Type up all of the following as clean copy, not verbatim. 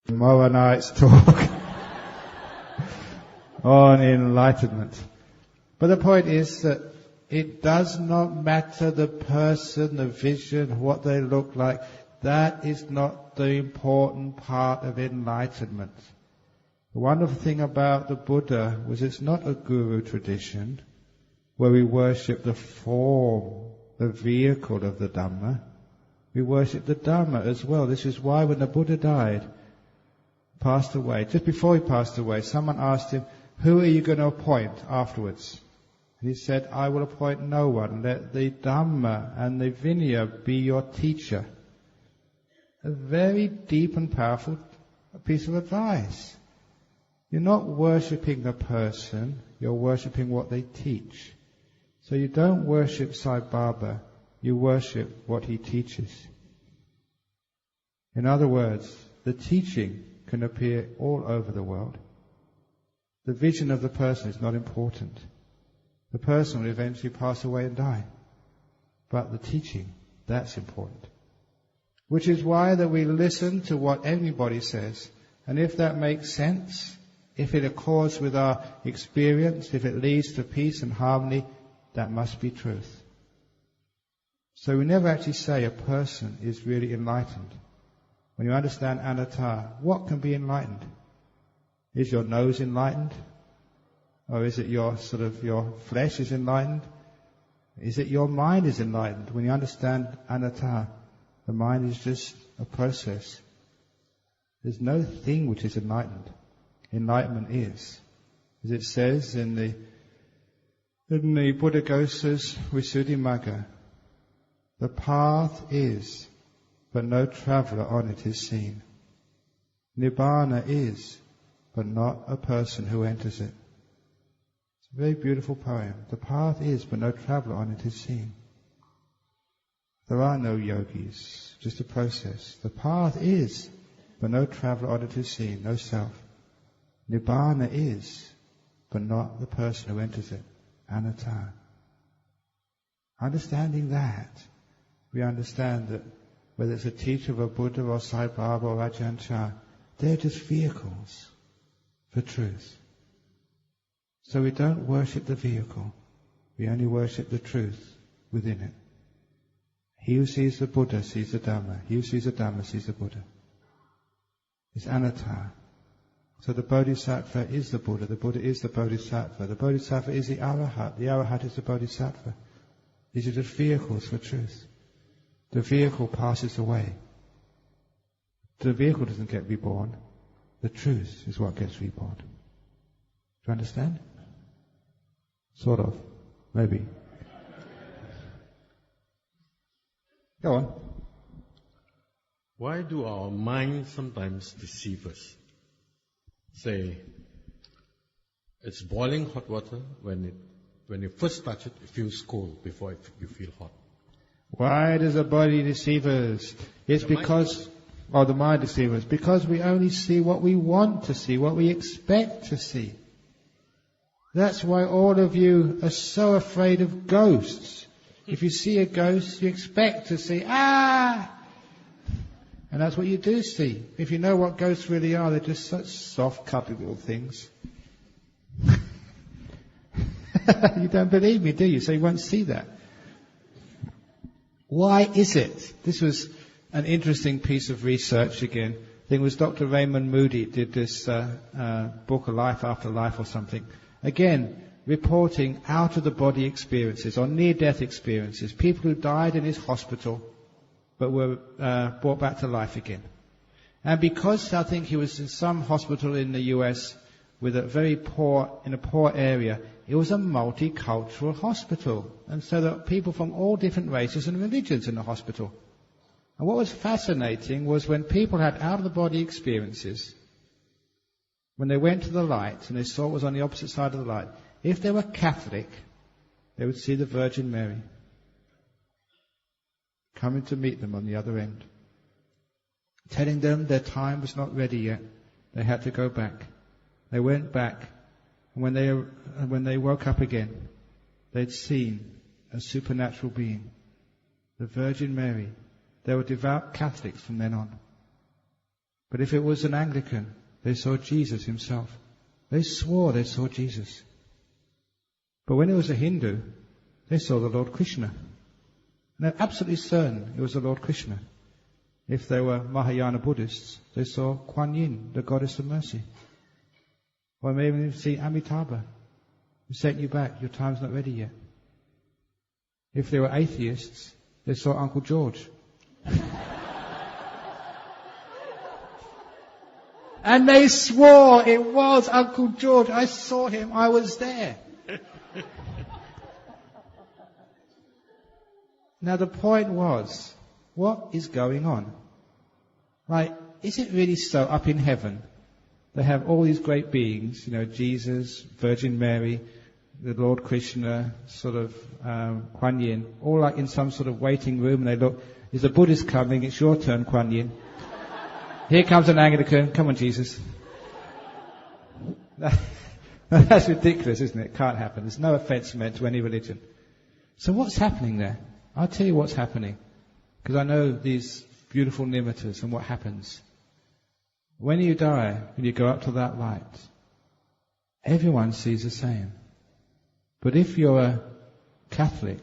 Tomorrow night's talk on enlightenment. But the point is that it does not matter the person, the vision, what they look like. That is not the important part of enlightenment. The wonderful thing about the Buddha was it's not a guru tradition where we worship the form, the vehicle of the Dhamma. We worship the Dhamma as well. This is why when the Buddha died, passed away, just before he passed away, someone asked him, who are you going to appoint afterwards? And he said, I will appoint no one. Let the Dhamma and the Vinaya be your teacher. A very deep and powerful piece of advice. You're not worshipping the person, you're worshipping what they teach. So you don't worship Sai Baba, you worship what he teaches. In other words, the teaching can appear all over the world. The vision of the person is not important. The person will eventually pass away and die. But the teaching, that's important. Which is why that we listen to what anybody says. And if that makes sense, if it accords with our experience, if it leads to peace and harmony, that must be truth. So we never actually say a person is really enlightened. When you understand anatta, what can be enlightened? Is your nose enlightened? Or is it your flesh is enlightened? Is it your mind is enlightened? When you understand anatta, the mind is just a process. There's no thing which is enlightened. Enlightenment is. As it says in the Buddhaghosa's Visuddhimagga, the path is, but no traveller on it is seen. Nibbana is, but not a person who enters it. It's a very beautiful poem. The path is, but no traveller on it is seen. There are no yogis, just a process. The path is, but no traveller on it is seen, no self. Nibbana is, but not the person who enters it. Anatta. Understanding that, we understand that whether it's a teacher of a Buddha or Sai Baba or Ajahn Chah, they're just vehicles for truth. So we don't worship the vehicle, we only worship the truth within it. He who sees the Buddha sees the Dhamma. He who sees the Dhamma sees the Buddha. It's anatta. So the Bodhisattva is the Buddha is the Bodhisattva. The Bodhisattva is the Arahat is the Bodhisattva. These are just vehicles for truth. The vehicle passes away. The vehicle doesn't get reborn. The truth is what gets reborn. Do you understand? Sort of. Maybe. Go on. Why do our minds sometimes deceive us? Say, it's boiling hot water. When you first touch it, it feels cold before you feel hot. Why does the body deceive us? It's because, the mind deceives us. Because we only see what we want to see, what we expect to see. That's why all of you are so afraid of ghosts. If you see a ghost, you expect to see, And that's what you do see. If you know what ghosts really are, they're just such soft, cuddly little things. You don't believe me, do you? So you won't see that. Why is it? This was an interesting piece of research again. I think it was Dr. Raymond Moody did this book, A Life After Life or something. Again, reporting out-of-the-body experiences or near-death experiences. People who died in his hospital but were brought back to life again. And because I think he was in some hospital in the US with a in a poor area, it was a multicultural hospital. And so there were people from all different races and religions in the hospital. And what was fascinating was when people had out-of-the-body experiences, when they went to the light and they saw what was on the opposite side of the light, if they were Catholic, they would see the Virgin Mary coming to meet them on the other end, telling them their time was not ready yet. They had to go back. They went back, and when they woke up again, they'd seen a supernatural being, the Virgin Mary. They were devout Catholics from then on. But if it was an Anglican, they saw Jesus himself. They swore they saw Jesus. But when it was a Hindu, they saw the Lord Krishna. And they're absolutely certain it was the Lord Krishna. If they were Mahayana Buddhists, they saw Kuan Yin, the goddess of mercy. Or maybe even see Amitabha, who sent you back, your time's not ready yet. If they were atheists, they saw Uncle George. And they swore it was Uncle George. I saw him, I was there. Now the point was, what is going on? Like, is it really so up in heaven? They have all these great beings, Jesus, Virgin Mary, the Lord Krishna, sort of Kuan Yin, all like in some sort of waiting room, and they look, is a Buddhist coming? It's your turn, Kuan Yin. Here comes an Anglican. Come on, Jesus. That's ridiculous, isn't it? It can't happen. There's no offence meant to any religion. So what's happening there? I'll tell you what's happening. Because I know these beautiful nimittas and what happens. When you die, when you go up to that light, everyone sees the same. But if you're a Catholic,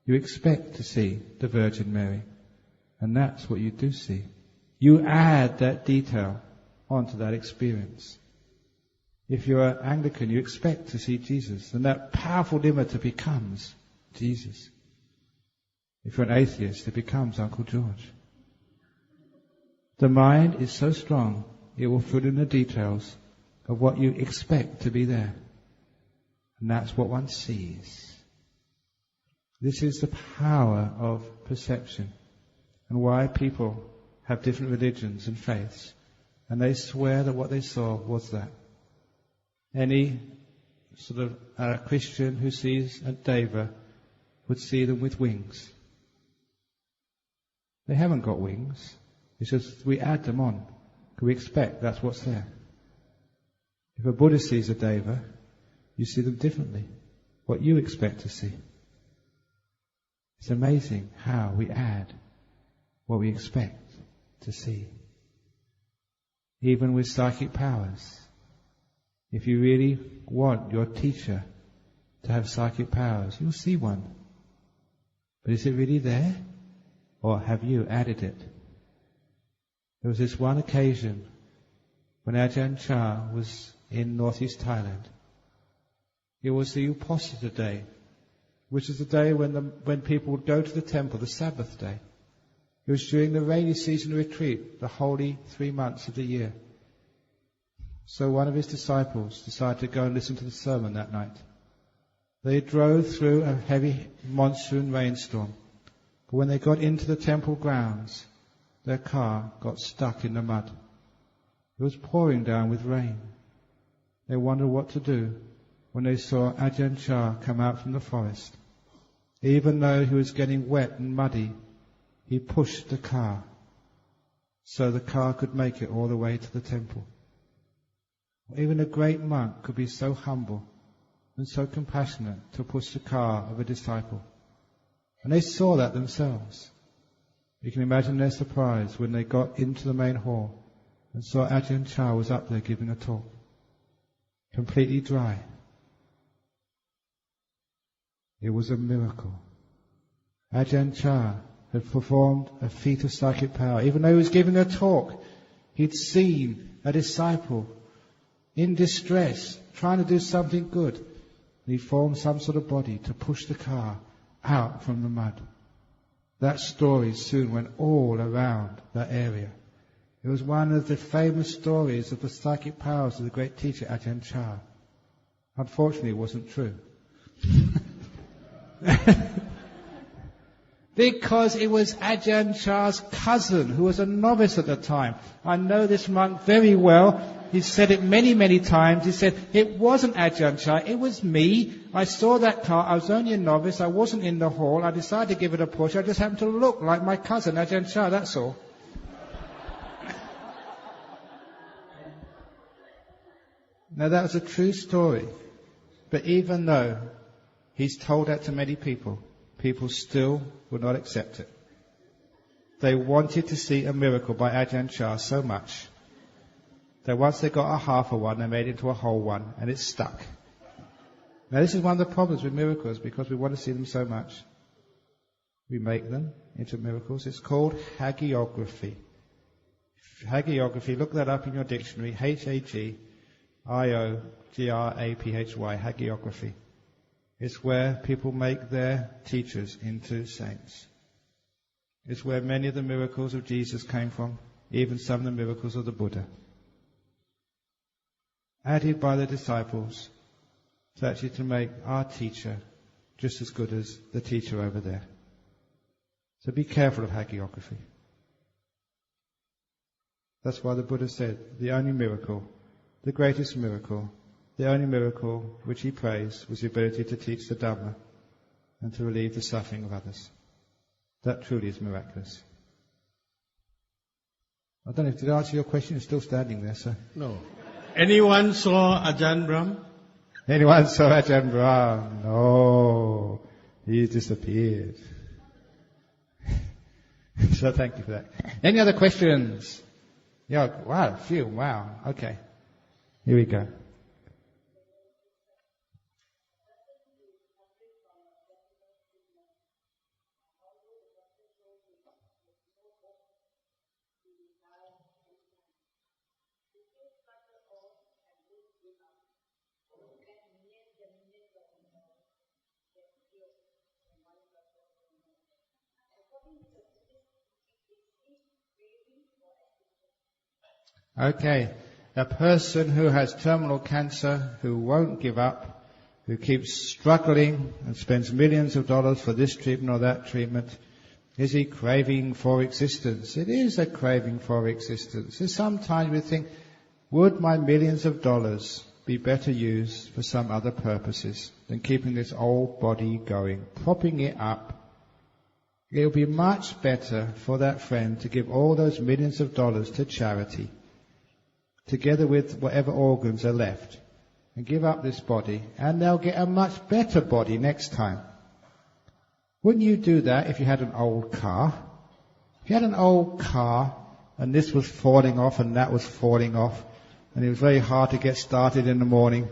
you expect to see the Virgin Mary. And that's what you do see. You add that detail onto that experience. If you're an Anglican, you expect to see Jesus. And that powerful nimitta becomes Jesus. If you're an atheist, it becomes Uncle George. The mind is so strong, it will fill in the details of what you expect to be there. And that's what one sees. This is the power of perception, and why people have different religions and faiths, and they swear that what they saw was that. Any sort of Christian who sees a deva would see them with wings. They haven't got wings. It's just we add them on, because we expect that's what's there. If a Buddhist sees a deva, you see them differently, what you expect to see. It's amazing how we add what we expect to see. Even with psychic powers. If you really want your teacher to have psychic powers, you'll see one. But is it really there? Or have you added it? There was this one occasion when Ajahn Chah was in northeast Thailand. It was the Uposita day, which is the day when people would go to the temple, the Sabbath day. It was during the rainy season retreat, the holy 3 months of the year. So one of his disciples decided to go and listen to the sermon that night. They drove through a heavy monsoon rainstorm. But when they got into the temple grounds, their car got stuck in the mud. It was pouring down with rain. They wondered what to do when they saw Ajahn Chah come out from the forest. Even though he was getting wet and muddy, he pushed the car so the car could make it all the way to the temple. Even a great monk could be so humble and so compassionate to push the car of a disciple. And they saw that themselves. You can imagine their surprise when they got into the main hall and saw Ajahn Chah was up there giving a talk. Completely dry. It was a miracle. Ajahn Chah had performed a feat of psychic power. Even though he was giving a talk, he'd seen a disciple in distress, trying to do something good. And he formed some sort of body to push the car out from the mud. That story soon went all around that area. It was one of the famous stories of the psychic powers of the great teacher Ajahn Chah. Unfortunately, it wasn't true. Because it was Ajahn Chah's cousin, who was a novice at the time. I know this monk very well. He's said it many, many times. He said, it wasn't Ajahn Chah, it was me. I saw that car, I was only a novice, I wasn't in the hall, I decided to give it a push, I just happened to look like my cousin Ajahn Chah, that's all. Now that was a true story. But even though he's told that to many people, people still will not accept it. they wanted to see a miracle by Ajahn Chah so much that once they got a half of one, they made it into a whole one, and it stuck. Now this is one of the problems with miracles, because we want to see them so much. We make them into miracles. It's called hagiography. Hagiography, look that up in your dictionary, Hagiography, hagiography. It's where people make their teachers into saints. It's where many of the miracles of Jesus came from, even some of the miracles of the Buddha. Added by the disciples, to actually to make our teacher just as good as the teacher over there. So be careful of hagiography. That's why the Buddha said the only miracle, the greatest miracle, the only miracle which he praised was the ability to teach the Dhamma and to relieve the suffering of others. That truly is miraculous. I don't know if did I answer your question. You're still standing there, so. No. Anyone saw Ajahn Brahm? Anyone saw Ajahn Brahm? No. He's disappeared. So thank you for that. Any other questions? Yeah, wow, phew, wow. Okay. Here we go. Okay, a person who has terminal cancer, who won't give up, who keeps struggling and spends millions of dollars for this treatment or that treatment, is he craving for existence? It is a craving for existence. So sometimes we think, would my millions of dollars be better used for some other purposes than keeping this old body going, propping it up? It would be much better for that friend to give all those millions of dollars to charity, together with whatever organs are left, and give up this body, and they'll get a much better body next time. Wouldn't you do that if you had an old car? If you had an old car, and this was falling off and that was falling off, and it was very hard to get started in the morning,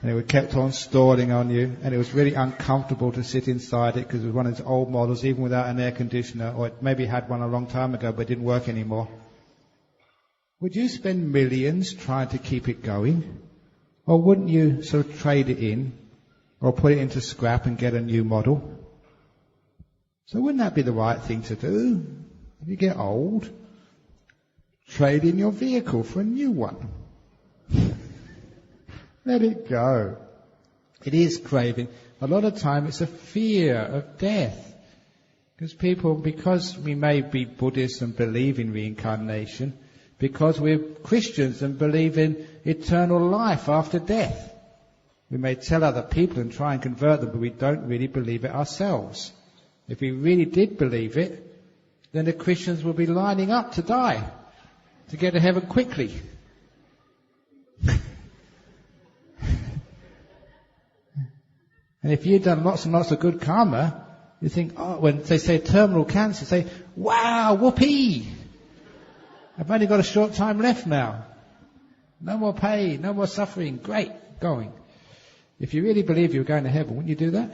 and it kept on stalling on you, and it was really uncomfortable to sit inside it because it was one of those old models, even without an air conditioner, or it maybe had one a long time ago but it didn't work anymore. Would you spend millions trying to keep it going? Or wouldn't you sort of trade it in or put it into scrap and get a new model? So wouldn't that be the right thing to do? If you get old, trade in your vehicle for a new one. Let it go. It is craving. A lot of time it's a fear of death. Because we may be Buddhists and believe in reincarnation, because we're Christians and believe in eternal life after death. We may tell other people and try and convert them, but we don't really believe it ourselves. If we really did believe it, then the Christians would be lining up to die, to get to heaven quickly. And if you've done lots and lots of good karma, you think, oh, when they say terminal cancer, say, wow, whoopee! I've only got a short time left now. No more pain, no more suffering. Great, going. If you really believe you're going to heaven, wouldn't you do that?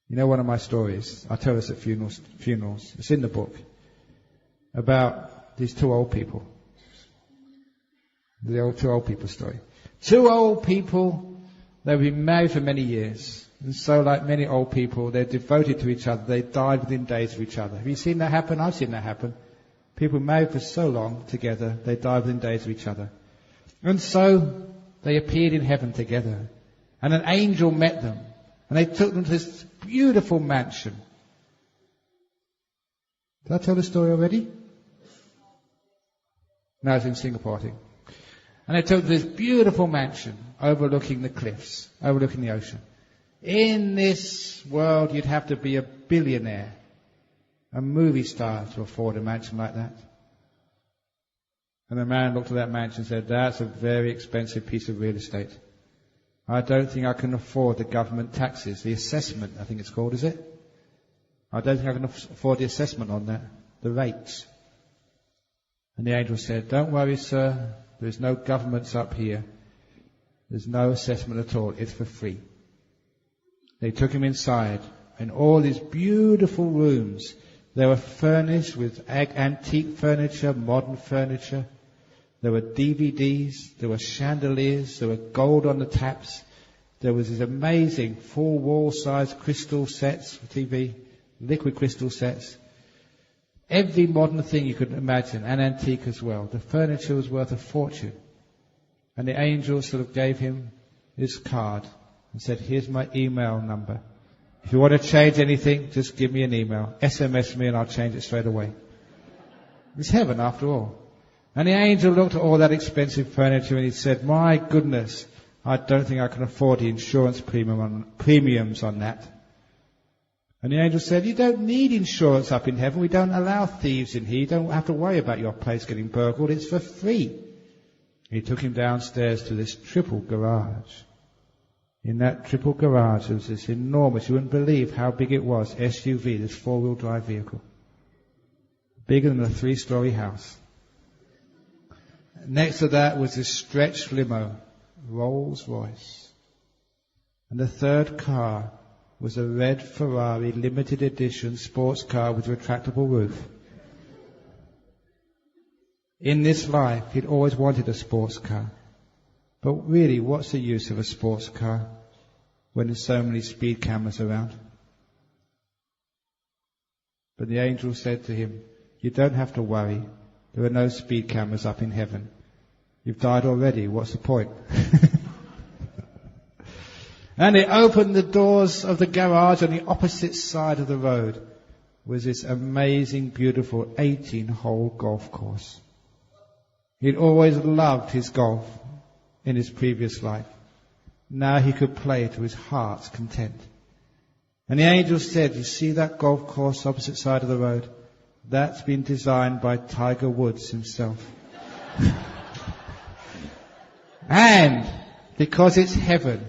You know one of my stories, I tell this at funerals, it's in the book, about these two old people. The two old people story. Two old people, they've been married for many years. And so like many old people, they're devoted to each other. They died within days of each other. Have you seen that happen? I've seen that happen. People married for so long together, they died within days of each other. And so they appeared in heaven together. And an angel met them. And they took them to this beautiful mansion. Did I tell the story already? No, it's in Singapore, I think. And they took them to this beautiful mansion overlooking the cliffs, overlooking the ocean. In this world, you'd have to be a billionaire, a movie star to afford a mansion like that. And the man looked at that mansion and said, that's a very expensive piece of real estate. I don't think I can afford the government taxes, the assessment, I think it's called, is it? I don't think I can afford the assessment on that, the rates. And the angel said, don't worry, sir, there's no governments up here. There's no assessment at all, it's for free. They took him inside, and all these beautiful rooms, they were furnished with antique furniture, modern furniture. There were DVDs, there were chandeliers, there were gold on the taps. There was these amazing full wall-sized crystal sets for TV, liquid crystal sets. Every modern thing you could imagine, and antique as well. The furniture was worth a fortune. And the angel sort of gave him his card and said, here's my email number. If you want to change anything, just give me an email. SMS me and I'll change it straight away. It's heaven after all. And the angel looked at all that expensive furniture and he said, my goodness, I don't think I can afford the insurance premiums on that. And the angel said, you don't need insurance up in heaven. We don't allow thieves in here. You don't have to worry about your place getting burgled. It's for free. He took him downstairs to this triple garage. In that triple garage there was this enormous, you wouldn't believe how big it was, SUV, this four-wheel drive vehicle. Bigger than a 3-story house. Next to that was this stretched limo, Rolls Royce. And the third car was a red Ferrari limited edition sports car with a retractable roof. In this life, he'd always wanted a sports car. But really, what's the use of a sports car when there's so many speed cameras around? But the angel said to him, you don't have to worry. There are no speed cameras up in heaven. You've died already. What's the point? And he opened the doors of the garage. On the opposite side of the road was this amazing, beautiful 18-hole golf course. He'd always loved his golf in his previous life. Now he could play to his heart's content. And the angel said, you see that golf course opposite side of the road? That's been designed by Tiger Woods himself. And because it's heaven,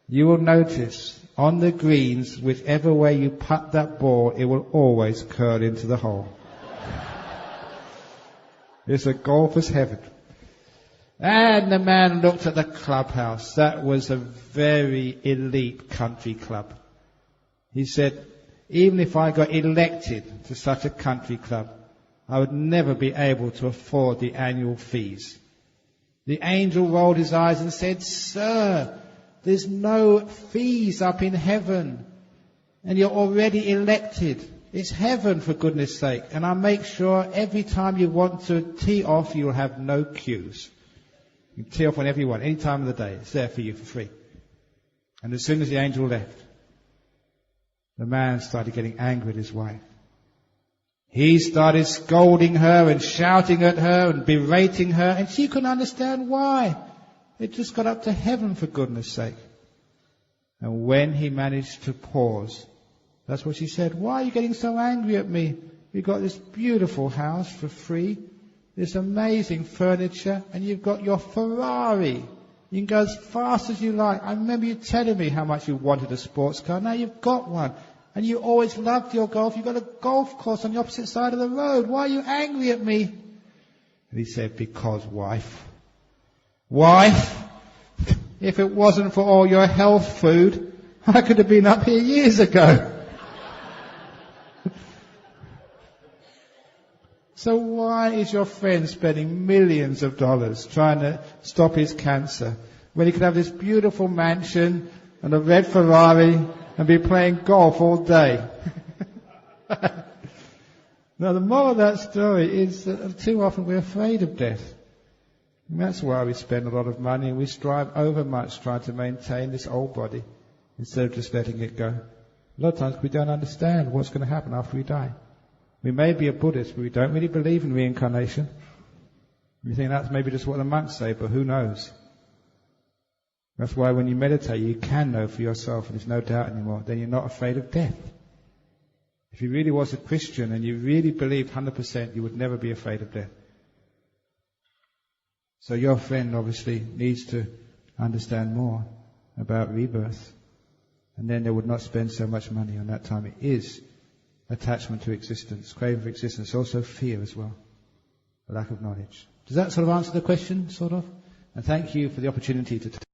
you will notice on the greens, whichever way you putt that ball, it will always curl into the hole. It's a golfer's heaven. And the man looked at the clubhouse. That was a very elite country club. He said, even if I got elected to such a country club, I would never be able to afford the annual fees. The angel rolled his eyes and said, sir, there's no fees up in heaven. And you're already elected. It's heaven, for goodness sake. And I'll make sure every time you want to tee off, you'll have no queues. You can tee off whenever you want, any time of the day. It's there for you for free. And as soon as the angel left, the man started getting angry at his wife. He started scolding her and shouting at her and berating her, and she couldn't understand why. It just got up to heaven, for goodness sake. And when he managed to pause, that's what she said. Why are you getting so angry at me? You've got this beautiful house for free, this amazing furniture, and you've got your Ferrari. You can go as fast as you like. I remember you telling me how much you wanted a sports car. Now you've got one. And you always loved your golf. You've got a golf course on the opposite side of the road. Why are you angry at me? And he said, because wife. Wife, if it wasn't for all your health food, I could have been up here years ago. So why is your friend spending millions of dollars trying to stop his cancer when he could have this beautiful mansion and a red Ferrari and be playing golf all day? Now the moral of that story is that too often we're afraid of death. And that's why we spend a lot of money and we strive overmuch trying to maintain this old body instead of just letting it go. A lot of times we don't understand what's going to happen after we die. We may be a Buddhist, but we don't really believe in reincarnation. We think that's maybe just what the monks say, but who knows? That's why when you meditate, you can know for yourself, and there's no doubt anymore. Then you're not afraid of death. If you really was a Christian and you really believed 100%, you would never be afraid of death. So your friend obviously needs to understand more about rebirth. And then they would not spend so much money on that time. It is attachment to existence, craving for existence, also fear as well, a lack of knowledge. Does that sort of answer the question, sort of? And thank you for the opportunity to